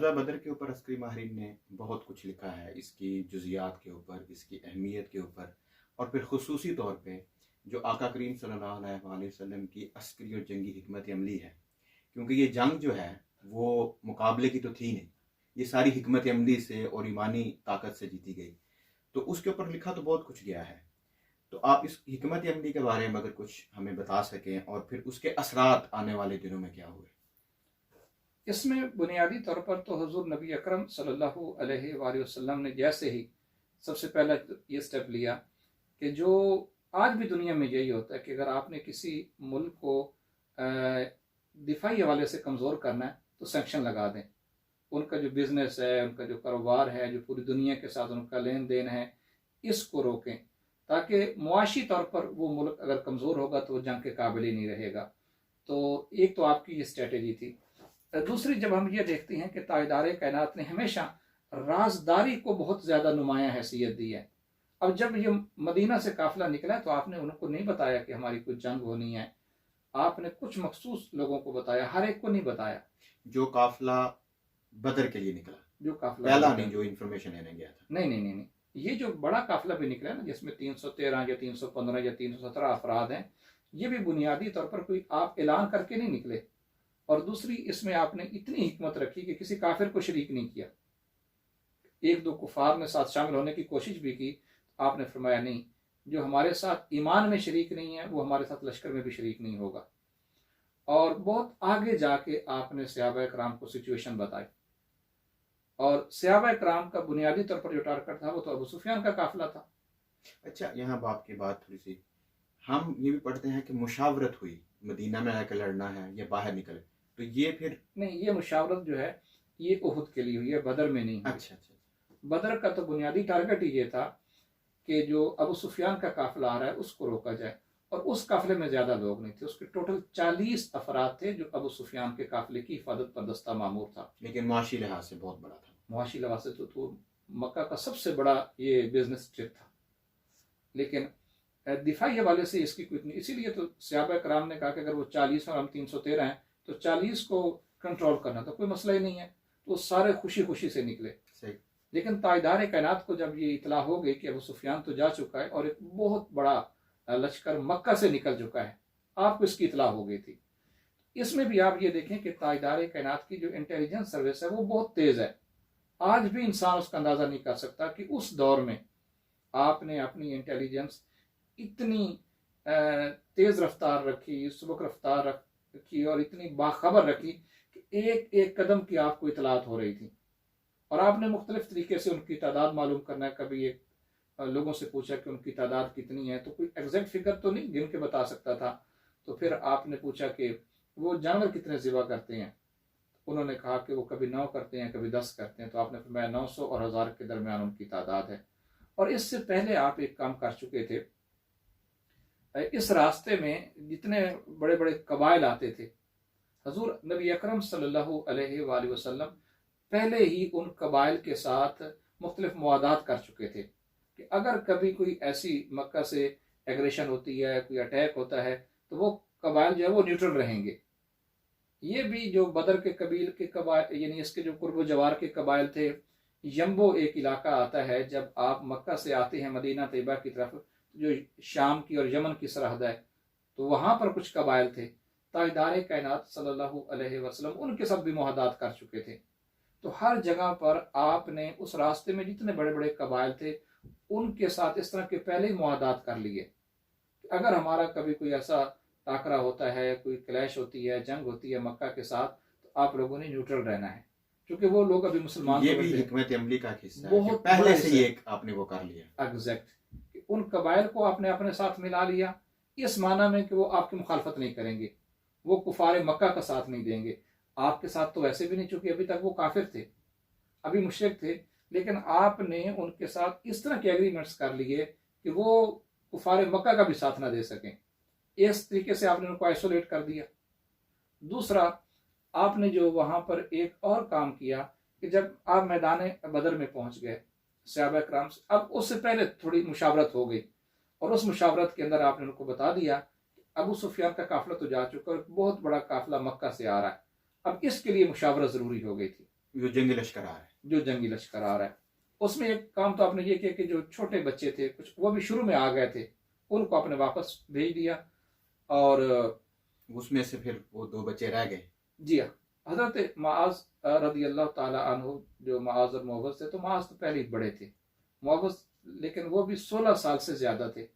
ग़ज़वा बदर के ऊपर अस्करी माहिरीन ने बहुत कुछ लिखा है, इसकी जुज़ियात के ऊपर, इसकी अहमियत के ऊपर और फिर ख़ुसूसी तौर पे जो आका करीम सल्लल्लाहु अलैहि वसल्लम की अस्करी और जंगी हिकमत अमली है। क्योंकि ये जंग जो है वो मुकाबले की तो थी नहीं, ये सारी हिकमत अमली से और ईमानी ताकत से जीती गई। तो उसके ऊपर लिखा तो बहुत कुछ गया है। तो आप इस हिकमत अमली के बारे में अगर कुछ हमें बता सकें और फिर उसके असरात आने वाले दिनों में क्या हुए? इसमें बुनियादी तौर पर तो हुज़ूर नबी अकरम सल्लल्लाहु अलैहि वसल्लम ने जैसे ही सबसे पहला ये स्टेप लिया कि जो आज भी दुनिया में यही होता है कि अगर आपने किसी मुल्क को दिफाई हवाले से कमज़ोर करना है तो सैंक्शन लगा दें। उनका जो बिज़नेस है, उनका जो कारोबार है, जो पूरी दुनिया के साथ उनका लेन देन है, इसको रोकें ताकि मुआशी तौर पर वो मुल्क अगर कमज़ोर होगा तो वो जंग के काबिल ही नहीं रहेगा। तो एक तो आपकी ये स्ट्रेटेजी थी। दूसरी, जब हम ये देखते हैं कि ताजदार कायनात ने हमेशा राजदारी को बहुत ज़्यादा नुमायाँ हैसियत दी है। अब जब ये मदीना से काफ़िला निकला तो आपने उनको नहीं बताया कि हमारी कुछ जंग होनी है, आपने कुछ मखसूस लोगों को बताया, हर एक को नहीं बताया। जो काफ़िला बदर के लिए निकला, जो काफ़िला पहला नहीं जो इन्फॉर्मेशन लेने गया था। नहीं, ये जो बड़ा काफ़िला भी निकला ना, जिसमें 313 या 315 या 317 अफराद हैं, ये भी बुनियादी तौर पर कोई आप ऐलान करके नहीं निकले। और दूसरी, इसमें आपने इतनी हिकमत रखी कि किसी काफिर को शरीक नहीं किया। एक दो कुफार में साथ शामिल होने की कोशिश भी की, आपने फरमाया नहीं, जो हमारे साथ ईमान में शरीक नहीं है वो हमारे साथ लश्कर में भी शरीक नहीं होगा। और बहुत आगे जाके आपने सहाबा कराम को सिचुएशन बताई। और सहाबा कराम का बुनियादी तौर पर जो टारगेट था वो तो अबू सुफियान का काफिला था। अच्छा, यहाँ बाप की बात थोड़ी सी, हम ये भी पढ़ते हैं कि मुशावरत हुई, मदीना में आकर लड़ना है या बाहर निकले, तो ये फिर नहीं, ये मुशावरत जो है ये उहुद के लिए हुई है, बदर में नहीं हुई। अच्छा। बदर का तो बुनियादी टारगेट ही ये था कि जो अबू सुफियान का काफिला आ रहा है उसको रोका जाए। और उस काफिले में ज्यादा लोग नहीं थे, उसके टोटल 40 अफराद थे जो अबू सुफियान के काफिले की हिफाजत पर दस्ता मामूर था। लेकिन मुआशी लिहाज से बहुत बड़ा था। मुआशी लिहाज से तो मक्का का सबसे बड़ा ये बिजनेस ट्रिप था। लेकिन दिफाई हवाले से इसकी कोई नहीं, इसीलिए तो सहाबा कराम ने कहा कि अगर वो 40 और हम 313 हैं तो 40 को कंट्रोल करना तो कोई मसला ही नहीं है। तो सारे खुशी खुशी से निकले। सही। लेकिन ताजदार कायनात को जब ये इतला हो गई कि अबू सुफियान तो जा चुका है और एक बहुत बड़ा लश्कर मक्का से निकल चुका है, आपको इसकी इतला हो गई थी। इसमें भी आप ये देखें कि ताजदार कायनात की जो इंटेलिजेंस सर्विस है वो बहुत तेज है। आज भी इंसान उसका अंदाजा नहीं कर सकता कि उस दौर में आपने अपनी इंटेलिजेंस इतनी तेज रफ्तार रखी, सुबक रफ्तार रखी और इतनी बाखबर रखी कि एक एक कदम की आपको इतलात हो रही थी। और आपने मुख्तलिफ तरीके से उनकी तादाद मालूम करना है। कभी एक लोगों से पूछा कि उनकी तादाद कितनी है, तो कोई एग्जैक्ट फिगर तो नहीं गिन के बता सकता था। तो फिर आपने पूछा कि वो जानवर कितने ज़िबा करते हैं, उन्होंने कहा कि वो कभी 9 करते हैं, कभी 10 करते हैं। तो आपने फरमाया 900 और 1000 के दरमियान उनकी तादाद है। और इससे पहले आप एक काम कर चुके थे, इस रास्ते में जितने बड़े बड़े कबाइल आते थे, हजूर नबी अकरम सल्लल्लाहु अलैहि वसल्लम पहले ही उन कबाइल के साथ मुख्तलिफ मुआदात कर चुके थे कि अगर कभी कोई ऐसी मक्का से एग्रेशन होती है, कोई अटैक होता है, तो वो कबाइल जो है वो न्यूट्रल रहेंगे। ये भी जो बदर के कबील के कबाइल, यानी इसके जो कुर्ब जवार के कबाइल थे, यम्बो एक इलाका आता है जब आप मक्का से आते हैं मदीना तैयबा की तरफ, जो शाम की और यमन की सरहद है, तो वहां पर कुछ कबाइल थे। ताजदार कायनात सल्लल्लाहु अलैहि वसल्लम उनके साथ भी मुआहदात कर चुके थे। तो हर जगह पर आपने उस रास्ते में जितने बड़े बड़े कबाइल थे उनके साथ इस तरह के पहले ही मुआहदात कर लिए। अगर हमारा कभी कोई ऐसा टाकरा होता है, कोई क्लैश होती है, जंग होती है मक्का के साथ, तो आप लोगों ने न्यूट्रल रहना है, क्योंकि वो लोग अभी मुसलमान। ये भी हिकमत अमली का हिस्सा है, बहुत पहले से ही एक आपने वो कर लिया। एग्जैक्ट, उन कबाइल को आपने अपने साथ मिला लिया, इस माना में कि वो आपकी मुखालफत नहीं करेंगे, वो कुफार मक्का का साथ नहीं देंगे। आपके साथ तो वैसे भी नहीं, चूंकि अभी तक वो काफिर थे, अभी मुशरिक थे, लेकिन आपने उनके साथ इस तरह के एग्रीमेंट्स कर लिए कि वो कुफार मक्का का भी साथ ना दे सकें। इस तरीके से आपने उनको आइसोलेट कर दिया। दूसरा, आपने जो वहां पर एक और काम किया कि जब आप मैदान बदर में पहुंच गए सहाबा कराम से, अब उससे पहले थोड़ी मुशावरत हो गई और उस मुशावरत के अंदर आपने उनको बता दिया कि अबू सुफियान का काफिला तो जा चुका और बहुत बड़ा काफिला मक्का से आ रहा है, अब इसके लिए मुशावरत जरूरी हो गई थी। जो जंगी लश्कर आ रहा है। जो जंगी लश्कर आ रहा है। उसमें एक काम तो आपने ये किया कि जो छोटे बच्चे थे कुछ वो भी शुरू में आ गए थे, उनको आपने वापस भेज दिया। और उसमें से फिर वो 2 बच्चे रह गए। जी हाँ, हजरत माज रदी अल्लाह ताला अन्हु, जो माज और मोहब्बत थे, तो माज तो पहले ही बड़े थे, मोहब्बत लेकिन वो भी 16 साल से ज्यादा थे।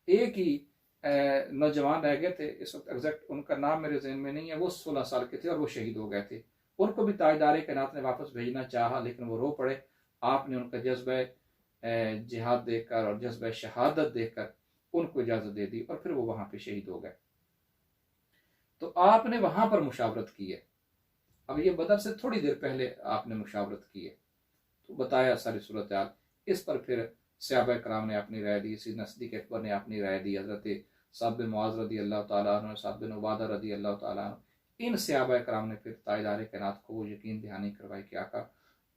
एक ही नौजवान रह गए थे, इस वक्त एग्जैक्ट उनका नाम मेरे जहन में नहीं है, वो 16 साल के थे और वो शहीद हो गए थे। उनको भी ताजदार कायनात ने वापस भेजना चाहा, लेकिन वो रो पड़े। आपने उनका जज्बा जिहाद देखकर और जज्बा शहादत देखकर उनको इजाज़त दे दी और फिर वो वहाँ पे शहीद हो गए। तो आपने वहाँ पर मुशावरत की है। अब ये बदर से थोड़ी देर पहले आपने मुशावरत की है, तो बताया सारी सूरत हाल। इस पर फिर सहाबा कराम ने अपनी राय दी, सैयदना सिद्दीक़ अकबर ने अपनी राय दी, हज़रत साद बिन मुआज़ रदी अल्लाह ताला अन्हु, साद बिन उबादा रदी अल्लाह ताला अन्हु, इन सहाबा कराम ने फिर ताजदार कायनात को वो यकीन दहानी करवाई कि आका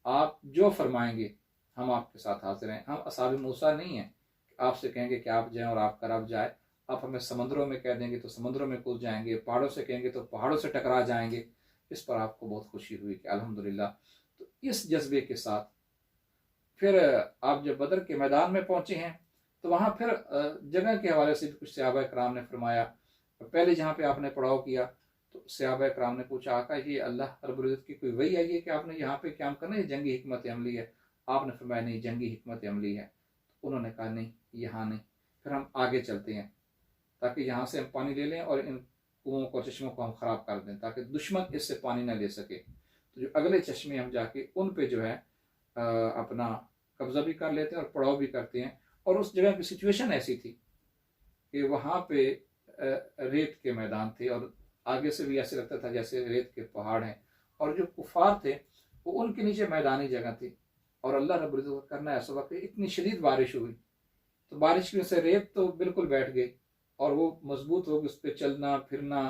आप जो फरमाएंगे हम आपके साथ हाजिर हैं। हम असहाब मूसा नहीं हैं, आपसे कहेंगे कि आप जाएं और आपका रब जाए। आप हमें समंदरों में कह देंगे तो समंदरों में कूद जाएंगे, पहाड़ों से कहेंगे तो पहाड़ों से टकरा जाएंगे। इस पर आपको बहुत खुशी हुई कि अल्हम्दुलिल्लाह। तो इस जज्बे के साथ फिर आप जब बदर के मैदान में पहुंचे हैं तो वहां फिर जगह के हवाले से भी कुछ सहाबा कराम ने फरमाया। पहले जहाँ पे आपने पड़ाव किया तो सहाबा कराम ने पूछा, आका ये अल्लाह रब्बुल इज्जत की कोई वही आई है कि आपने यहाँ पे क्या करना है, जंगी हिकमत अमली है? आपने फरमाया नहीं, जंगी हिकमत अमली है। तो उन्होंने कहा नहीं, यहाँ नहीं, फिर हम आगे चलते हैं ताकि यहाँ से हम पानी ले लें और इन कुओं को चश्मों को हम खराब कर दें ताकि दुश्मन इससे पानी ना ले सके। तो जो अगले चश्मे हम जाके उन पे जो है अपना कब्जा भी कर लेते हैं और पड़ाव भी करते हैं। और उस जगह की सिचुएशन ऐसी थी कि वहाँ पे रेत के मैदान थे और आगे से भी ऐसे लगता था जैसे रेत के पहाड़ हैं, और जो कुफार थे वो उनके नीचे मैदानी जगह थी। और अल्लाह रब्बुल इज्जत करना ऐसा वक्त इतनी शदीद बारिश हुई तो बारिश की वजह से रेत तो बिल्कुल बैठ गई और वो मजबूत हो गई, उस पर चलना फिरना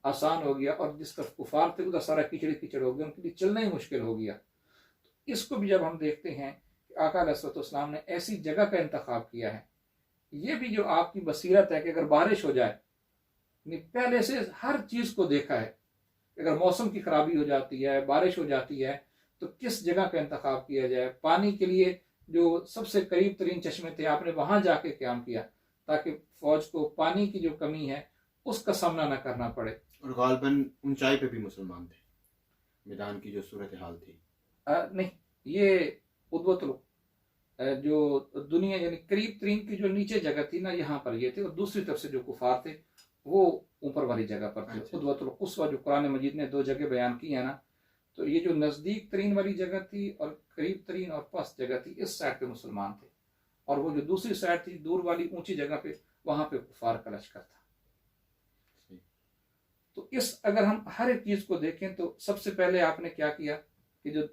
आसान हो गया। और जिस तरफ कुफार थे उधर सारा कीचड़ कीचड़ हो गया, उनके लिए चलना ही मुश्किल हो गया। तो इसको भी जब हम देखते हैं कि आका अलैहिस्सलाम ने ऐसी जगह का इंतखाब किया है, ये भी जो आपकी बसीरत है कि अगर बारिश हो जाए, पहले से हर चीज को देखा है, अगर मौसम की खराबी हो जाती है, बारिश हो जाती है, तो किस जगह का इंतखाब किया जाए। पानी के लिए जो सबसे करीब तरीन चश्मे थे आपने वहां जाके क्याम किया ताकि फौज को पानी की जो कमी है उसका सामना न करना पड़े। और गालबन ऊंचाई पे भी मुसलमान थे, मैदान की जो सूरत हाल थी। नहीं, ये उद्वतुल जो दुनिया यानी करीब तरीन की जो नीचे जगह थी ना, यहाँ पर ये थे, और दूसरी तरफ से जो कुफार थे वो ऊपर वाली जगह पर थे। अच्छा। उद्वतुल कुस्वा जो कुरान मजीद ने 2 जगह बयान की है ना, तो ये जो नजदीक तरीन वाली जगह थी और करीब तरीन और पस्त जगह थी, इस साइड पे मुसलमान थे, और वो जो दूसरी साइड थी दूर वाली ऊंची जगह पे, वहां पे कुफार का लश्कर था। तो इस अगर हम हर एक चीज को देखें तो सबसे पहले आपने क्या किया कि जो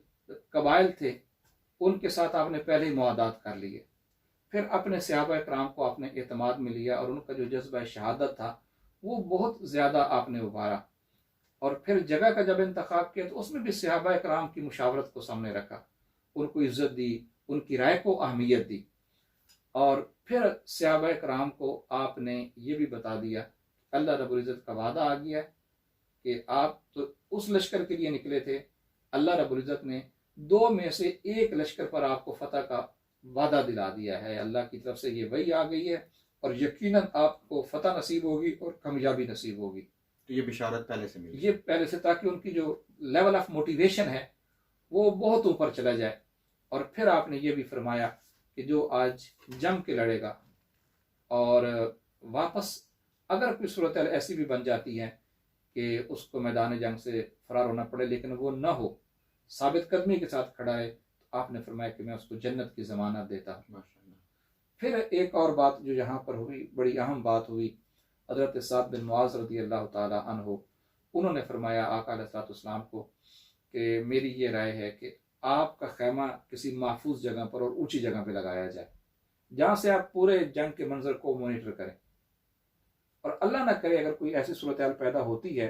कबाइल थे उनके साथ आपने पहले ही मुआदात कर लिए, फिर अपने सहाबा कराम को आपने एतमाद में लिया और उनका जो जज्बा शहादत था वो बहुत ज्यादा आपने उभारा। और फिर जगह का जब इंतखाब किया तो उसमें भी सहाबा कराम की मुशावरत को सामने रखा, उनको इज्जत दी, उनकी राय को अहमियत दी। और फिर सहाबा कराम को आपने ये भी बता दिया अल्लाह रब्बुल इज्जत का वादा आ गया कि आप तो उस लश्कर के लिए निकले थे, अल्लाह रब्बुल इज्जत ने 2 में से 1 लश्कर पर आपको फतह का वादा दिला दिया है। अल्लाह की तरफ से ये वही आ गई है और यकीनन आपको फतह नसीब होगी और कामयाबी नसीब होगी। तो ये बिशारत पहले से मिली, ये पहले से, ताकि उनकी जो लेवल ऑफ मोटिवेशन है वो बहुत ऊपर चला जाए। और फिर आपने ये भी फरमाया कि जो आज जम के लड़ेगा और वापस अगर कोई सूरत ऐसी भी बन जाती है कि उसको मैदान जंग से फरार होना पड़े लेकिन वो न हो, साबित कदमी के साथ खड़ा है, तो आपने फरमाया कि मैं उसको जन्नत की जमानत देता हूँ। माशाअल्लाह। फिर एक और बात जो यहाँ पर हुई, बड़ी अहम बात हुई, हज़रत साद बिन मुआज़ रज़ी अल्लाह ताला अन्हु, उन्होंने फरमाया आका अलैहिस्सलाम को कि मेरी ये राय है कि आपका खैमा किसी महफूज जगह पर और ऊंची जगह पर लगाया जाए जहाँ से आप पूरे जंग के मंजर को मॉनिटर करें। और अल्लाह ना करे अगर कोई ऐसी सूरत हाल पैदा होती है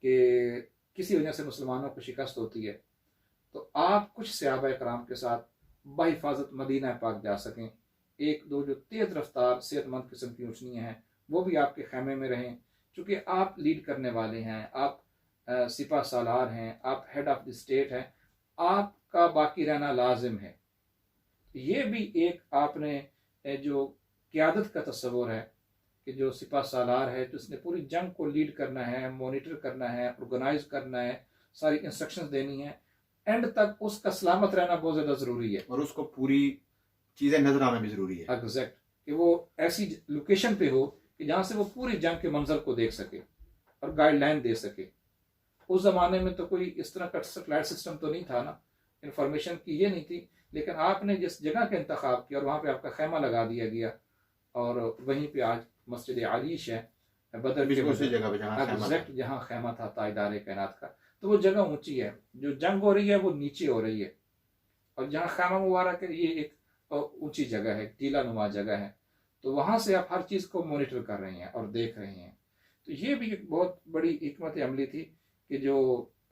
कि किसी वजह से मुसलमानों को शिकस्त होती है तो आप कुछ सहाबा कराम के साथ बाहिफाजत मदीना पाक जा सकें। 1-2 जो तेज रफ्तार सेहतमंद किस्म की ऊँचनियाँ हैं वो भी आपके खैमे में रहें, चूँकि आप लीड करने वाले हैं, आप सिपा सालार हैं, आप हेड ऑफ द स्टेट हैं, आपका बाकी रहना लाजिम है। ये भी एक आपने जो क़यादत का तस्वुर है कि जो सिपा सालार है, तो उसने पूरी जंग को लीड करना है, मॉनिटर करना है, ऑर्गेनाइज करना है, सारी इंस्ट्रक्शंस देनी है, एंड तक उसका सलामत रहना बहुत ज़्यादा ज़रूरी है। और उसको पूरी चीज़ें नजर आना भी ज़रूरी है। एग्जैक्ट, कि वो ऐसी लोकेशन पे हो कि जहाँ से वो पूरी जंग के मंजर को देख सके और गाइडलाइन दे सके। उस ज़माने में तो कोई इस तरह का सैटेलाइट सिस्टम तो नहीं था ना, इंफॉर्मेशन की ये नहीं थी, लेकिन आपने जिस जगह का इंतखाब किया और वहाँ पे आपका खैमा लगा दिया गया, और वहीं पे आज मस्जिद आलीश है बदर के उसी जगह पे जहाँ खैमा था। एग्जैक्ट जहाँ खैमा था ताजदार कायनात का। तो वो जगह ऊंची है, जो जंग हो रही है वो नीचे हो रही है, और जहाँ खैमा मुबारक है ये एक ऊंची जगह है, टीला नुमा जगह है। तो वहां से आप हर चीज को मॉनिटर कर रहे हैं और देख रहे हैं। तो ये भी एक बहुत बड़ी हिकमत अमली थी कि जो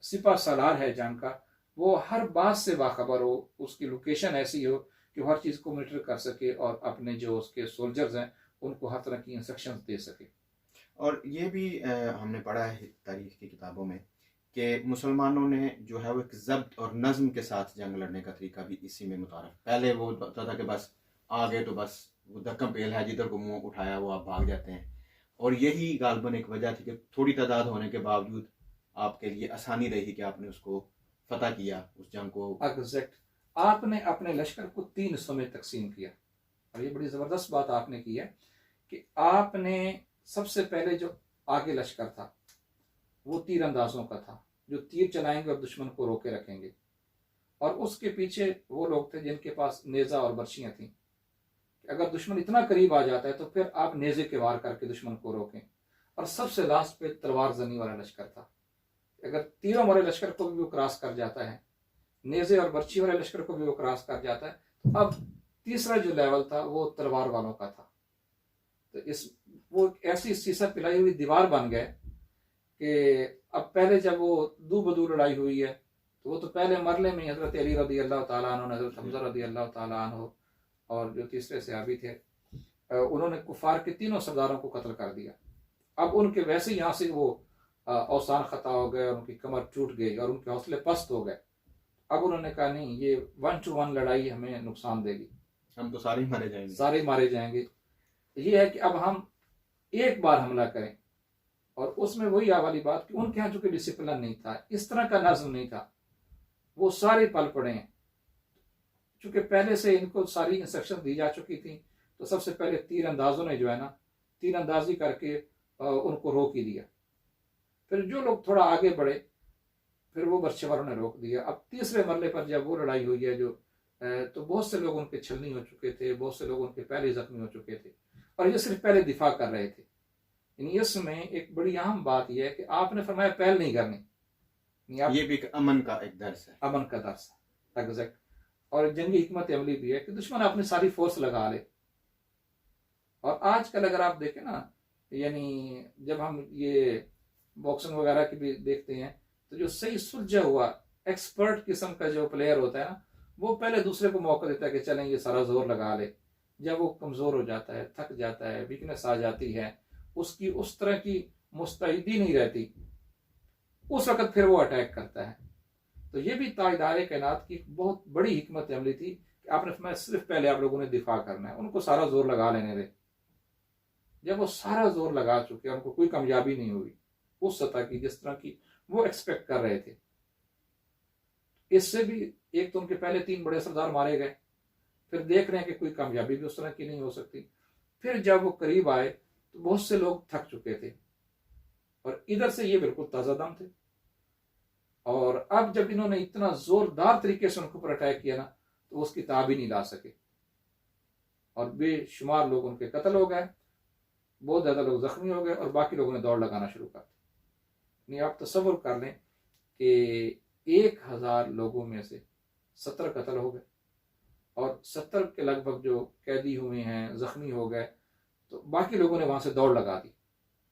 सिपा सालार है जंग का, वो हर बात से बाखबर हो, उसकी लोकेशन ऐसी हो कि वो हर चीज को मॉनिटर कर सके और अपने जो उसके सोल्जर्स हैं उनको हर तरह की इंस्ट्रक्शंस दे सके। और ये भी हमने पढ़ा है तारीख की किताबों में कि मुसलमानों ने जो है वो एक ज़ब्त और नज़्म के साथ जंग लड़ने का तरीका भी इसी में मुतारफ। पहले वो होता था कि बस आ गए तो बस वो धक्कम पेल है, जिधर को मुंह उठाया वो आप भाग जाते हैं। और यही गालबन एक वजह थी कि थोड़ी तादाद होने के बावजूद आपके लिए आसानी रही कि आपने उसको फतह किया, उस जंग को। एग्जैक्ट, आपने अपने लश्कर को 3 हिस्सों में तकसीम किया, और ये बड़ी ज़बरदस्त बात आपने की है कि आपने सबसे पहले जो आगे लश्कर था वो तीर अंदाजों का था, जो तीर चलाएंगे और दुश्मन को रोके रखेंगे, और उसके पीछे वो लोग थे जिनके पास नेज़ा और बर्शियां थीं। अगर दुश्मन इतना करीब आ जाता है तो फिर आप नेज़े के वार करके दुश्मन को रोकें। और सबसे लास्ट पे तलवार जनी वाला लश्कर था, अगर तीरों वाले लश्कर को भी वो क्रॉस कर जाता है, नेज़े और बर्छी वाले लश्कर को भी वो क्रॉस कर जाता है, तो अब तीसरा जो लेवल था वो तलवार वालों का था। तो इस वो ऐसी सीसा पिलाई हुई दीवार बन गए कि अब पहले जब वो दू बदू लड़ाई हुई है तो वो तो पहले मरले में हजरत अली रदी अल्लाह तआला अन्हु, हजरत हमजा रदी अल्लाह तआला अन्हु और जो तीसरे सहाबी थे, उन्होंने कुफार के तीनों सरदारों को कत्ल कर दिया। अब उनके वैसे यहाँ से वो औसान खता हो गए और उनकी कमर टूट गई और उनके हौसले पस्त हो गए। अब उन्होंने कहा नहीं, ये 1 to 1 लड़ाई हमें नुकसान देगी, हम तो सारे ही मारे जाएंगे, सारे मारे जाएंगे। ये है कि अब हम एक बार हमला करें, और उसमें वही वाली बात कि उनके यहाँ चूंकि डिसिप्लिन नहीं था, इस तरह का नज़्म नहीं था, वो सारे पल पड़े हैं। चूंकि पहले से इनको सारी इंस्ट्रक्शन दी जा चुकी थी, तो सबसे पहले तीर अंदाजों ने जो है ना तीर अंदाजी करके उनको रोक ही दिया। फिर जो लोग थोड़ा आगे बढ़े फिर वो बर्छे वालों ने रोक दिया। अब तीसरे मरले पर जब वो लड़ाई हुई है जो तो बहुत से लोग उनके छलनी हो चुके थे, बहुत से लोग उनके पहले जख्मी हो चुके थे, और ये सिर्फ पहले दिफा कर रहे थे। इसमें एक बड़ी अहम बात यह है कि आपने फरमाया पहल नहीं करनी, ये भी एक अमन का एक दर्स है, अमन का दर्स है एग्जैक्ट। और जंगी हिकमत अमली भी है कि दुश्मन अपनी सारी फोर्स लगा ले। और आजकल अगर आप देखें ना, यानी जब हम ये बॉक्सिंग वगैरह की भी देखते हैं, तो जो सही सुलझा हुआ एक्सपर्ट किस्म का जो प्लेयर होता है ना, वो पहले दूसरे को मौका देता है कि चलें ये सारा जोर लगा ले। जब वो कमजोर हो जाता है, थक जाता है, वीकनेस आ जाती है, उसकी उस तरह की मुस्तैदी नहीं रहती, उस वक्त फिर वो अटैक करता है। तो ये भी ताजदार कायनात की बहुत बड़ी हिकमत अमली थी कि आपने फरमाया सिर्फ पहले आप लोगों ने दिफा करना है, उनको सारा जोर लगा लेने दे। जब वो सारा जोर लगा चुके, उनको कोई कामयाबी नहीं हुई उस सतह की जिस तरह की वो एक्सपेक्ट कर रहे थे, इससे भी एक तो उनके पहले 3 बड़े सरदार मारे गए, फिर देख रहे हैं कि कोई कामयाबी भी उस तरह की नहीं हो सकती। फिर जब वो करीब आए तो बहुत से लोग थक चुके थे, और इधर से ये बिल्कुल ताजा दम थे। और अब जब इन्होंने इतना जोरदार तरीके से उनके ऊपर अटैक किया ना, तो उसकी ताब ही नहीं ला सके, और बेशुमार लोग उनके कत्ल हो गए, बहुत ज्यादा लोग जख्मी हो गए, और बाकी लोगों ने दौड़ लगाना शुरू कर दी। नहीं, आप तसव्वुर कर लें कि 1000 लोगों में से 70 कत्ल हो गए, और 70 के लगभग जो कैदी हुए हैं, जख्मी हो गए, तो बाकी लोगों ने वहां से दौड़ लगा दी।